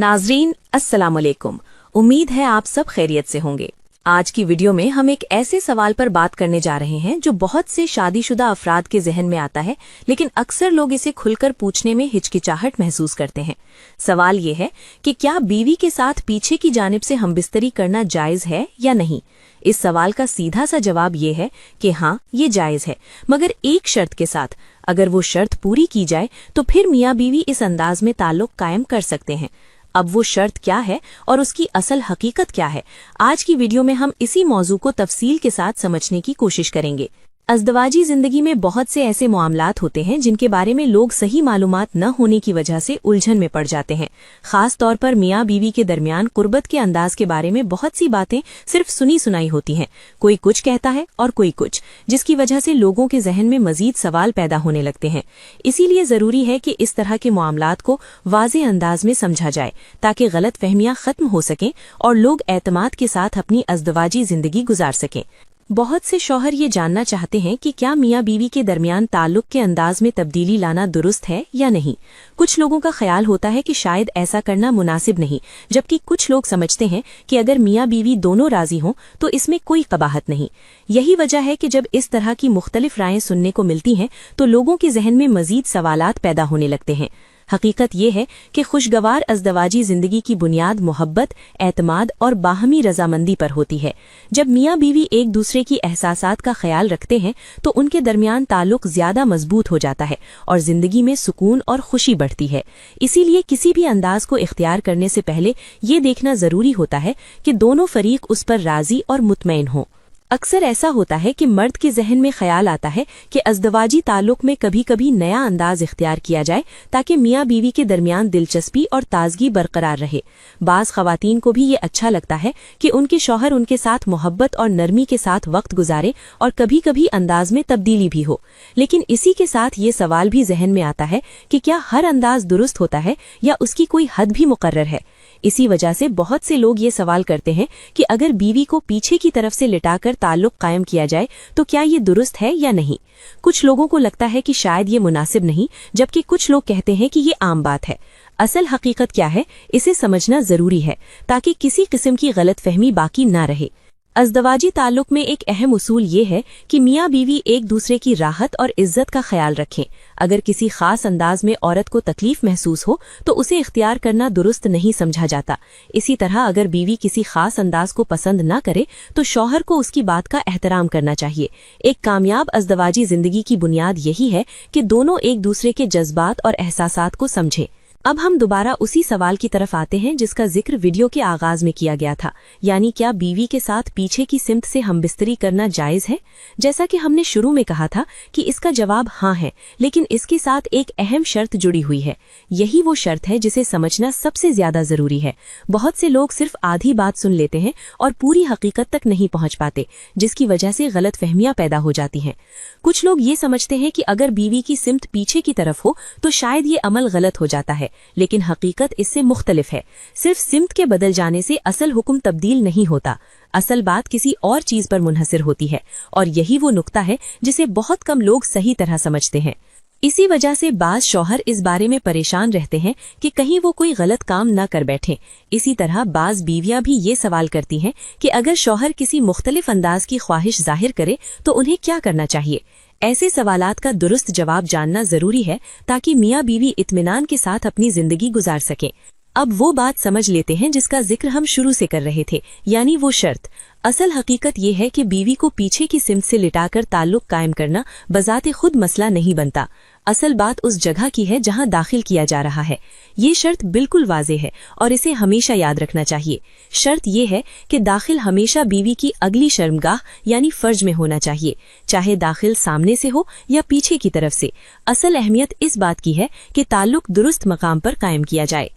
नाजरीन अस्सलाम वालेकुम। उम्मीद है आप सब खैरियत से होंगे। आज की वीडियो में हम एक ऐसे सवाल पर बात करने जा रहे हैं जो बहुत से शादीशुदा अफराद के जहन में आता है, लेकिन अक्सर लोग इसे खुलकर पूछने में हिचकिचाहट महसूस करते हैं। सवाल ये है कि क्या बीवी के साथ पीछे की जानिब से हमबिस्तरी करना जायज है या नहीं। इस सवाल का सीधा सा जवाब ये है कि हाँ, ये जायज है, मगर एक शर्त के साथ। अगर वो शर्त पूरी की जाए तो फिर मियाँ बीवी इस अंदाज में ताल्लुक कायम कर सकते हैं। अब वो शर्त क्या है और उसकी असल हकीकत क्या है, आज की वीडियो में हम इसी मौजू को तफसील के साथ समझने की कोशिश करेंगे। अज़दवाजी जिंदगी में बहुत से ऐसे मामलात होते हैं जिनके बारे में लोग सही मालूमात न होने की वजह से उलझन में पड़ जाते हैं। खास तौर पर मियाँ बीवी के दरमियान कुर्बत के अंदाज के बारे में बहुत सी बातें सिर्फ सुनी सुनाई होती हैं। कोई कुछ कहता है और कोई कुछ, जिसकी वजह से लोगों के जहन में मजीद सवाल पैदा होने लगते हैं। इसीलिए जरूरी है कि इस तरह के मामलात को वाज़ेह अंदाज में समझा जाए ताकि गलत फहमियां खत्म हो सकें और लोग एतमाद के साथ अपनी अज़दवाजी जिंदगी गुजार सकें। बहुत से शौहर ये जानना चाहते हैं कि क्या मियाँ बीवी के दरमियान ताल्लुक के अंदाज में तब्दीली लाना दुरुस्त है या नहीं। कुछ लोगों का ख्याल होता है कि शायद ऐसा करना मुनासिब नहीं, जबकि कुछ लोग समझते हैं कि अगर मियाँ बीवी दोनों राजी हों तो इसमें कोई कबाहत नहीं। यही वजह है कि जब इस तरह की मुख्तलिफ रायें सुनने को मिलती हैं तो लोगों के जहन में मजीद सवालात पैदा होने लगते हैं। हकीकत ये है कि खुशगवार अज़दवाजी जिंदगी की बुनियाद मोहब्बत, एतमाद और बाहमी रजामंदी पर होती है। जब मियाँ बीवी एक दूसरे की एहसासात का ख्याल रखते हैं तो उनके दरमियान ताल्लुक ज्यादा मजबूत हो जाता है और जिंदगी में सुकून और खुशी बढ़ती है। इसीलिए किसी भी अंदाज को इख्तियार करने से पहले ये देखना जरूरी होता है कि दोनों फरीक उस पर राजी और मुतमईन हों। अक्सर ऐसा होता है कि मर्द के जहन में ख्याल आता है कि अज़दवाजी ताल्लुक में कभी कभी नया अंदाज इख्तियार किया जाए ताकि मियाँ बीवी के दरमियान दिलचस्पी और ताजगी बरकरार रहे। बाज़ ख़वातीन को भी ये अच्छा लगता है कि उनके शौहर उनके साथ मोहब्बत और नरमी के साथ वक्त गुजारे और कभी कभी अंदाज में तब्दीली भी हो। लेकिन इसी के साथ ये सवाल भी जहन में आता है कि क्या हर अंदाज दुरुस्त होता है या उसकी कोई हद भी मुकर्रर है। इसी वजह से बहुत से लोग ये सवाल करते हैं कि अगर बीवी को पीछे की तरफ से लिटाकर ताल्लुक कायम किया जाए तो क्या ये दुरुस्त है या नहीं। कुछ लोगों को लगता है कि शायद ये मुनासिब नहीं, जबकि कुछ लोग कहते हैं कि ये आम बात है। असल हकीकत क्या है, इसे समझना जरूरी है ताकि किसी किस्म की गलतफहमी बाकी ना रहे। अज़दवाजी ताल्लुक में एक अहम उसूल ये है कि मियाँ बीवी एक दूसरे की राहत और इज्जत का ख्याल रखें। अगर किसी खास अंदाज में औरत को तकलीफ महसूस हो तो उसे इख्तियार करना दुरुस्त नहीं समझा जाता। इसी तरह अगर बीवी किसी खास अंदाज को पसंद न करे तो शौहर को उसकी बात का एहतराम करना चाहिए। एक कामयाब अज़दवाजी जिंदगी की बुनियाद यही है कि दोनों एक दूसरे के जज्बात और एहसासात को समझें। अब हम दोबारा उसी सवाल की तरफ आते हैं जिसका जिक्र वीडियो के आगाज में किया गया था, यानी क्या बीवी के साथ पीछे की सिमत से हमबिस्तरी करना जायज है। जैसा कि हमने शुरू में कहा था कि इसका जवाब हाँ है, लेकिन इसके साथ एक अहम शर्त जुड़ी हुई है। यही वो शर्त है जिसे समझना सबसे ज्यादा जरूरी है। बहुत से लोग सिर्फ आधी बात सुन लेते हैं और पूरी हकीकत तक नहीं पहुंच पाते, जिसकी वजह से गलत फहमियां पैदा हो जाती हैं। कुछ लोग ये समझते हैं कि अगर बीवी की सिमत पीछे की तरफ हो तो शायद ये अमल गलत हो जाता है, लेकिन हकीकत इससे मुख्तलिफ है। सिर्फ सिमत के बदल जाने से असल हुक्म तब्दील नहीं होता। असल बात किसी और चीज पर मुनहसिर होती है और यही वो नुक्ता है जिसे बहुत कम लोग सही तरह समझते हैं। इसी वजह से बाज़ शौहर इस बारे में परेशान रहते हैं कि कहीं वो कोई गलत काम न कर बैठे। इसी तरह बाज़ बीवियां भी ये सवाल करती हैं कि अगर शौहर किसी मुख्तलिफ अंदाज की ख्वाहिश जाहिर करे तो उन्हें क्या करना चाहिए। ऐसे सवालात का दुरुस्त जवाब जानना जरूरी है ताकि मियाँ बीवी इत्मीनान के साथ अपनी जिंदगी गुजार सकें। अब वो बात समझ लेते हैं जिसका जिक्र हम शुरू से कर रहे थे, यानी वो शर्त। असल हकीकत ये है कि बीवी को पीछे की सिमत से लिटाकर ताल्लुक कायम करना बजाते खुद मसला नहीं बनता। असल बात उस जगह की है जहां दाखिल किया जा रहा है। ये शर्त बिल्कुल वाज़े है और इसे हमेशा याद रखना चाहिए। शर्त ये है कि दाखिल हमेशा बीवी की अगली शर्मगाह यानी फर्ज में होना चाहिए, चाहे दाखिल सामने से हो या पीछे की तरफ से। असल अहमियत इस बात की है कि ताल्लुक दुरुस्त मकाम पर कायम किया जाए।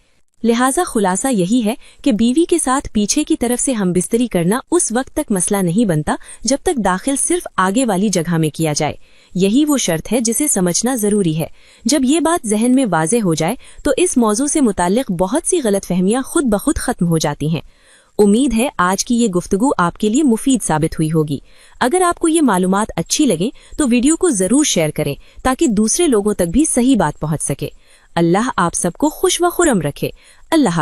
लिहाजा खुलासा यही है कि बीवी के साथ पीछे की तरफ से हमबिस्तरी करना उस वक्त तक मसला नहीं बनता जब तक दाखिल सिर्फ आगे वाली जगह में किया जाए। यही वो शर्त है जिसे समझना जरूरी है। जब ये बात जहन में वाज़े हो जाए तो इस मौजू से मुताल्लिक बहुत सी गलतफहमियां खुद ब खुद खत्म हो जाती हैं। उम्मीद है आज की ये गुफ्तगू आपके लिए मुफीद साबित हुई होगी। अगर आपको ये मालूमात अच्छी लगे तो वीडियो को जरूर शेयर करें ताकि दूसरे लोगों तक भी सही बात पहुंच सके। अल्लाह आप सबको खुश व खुरम रखे। अल्लाह।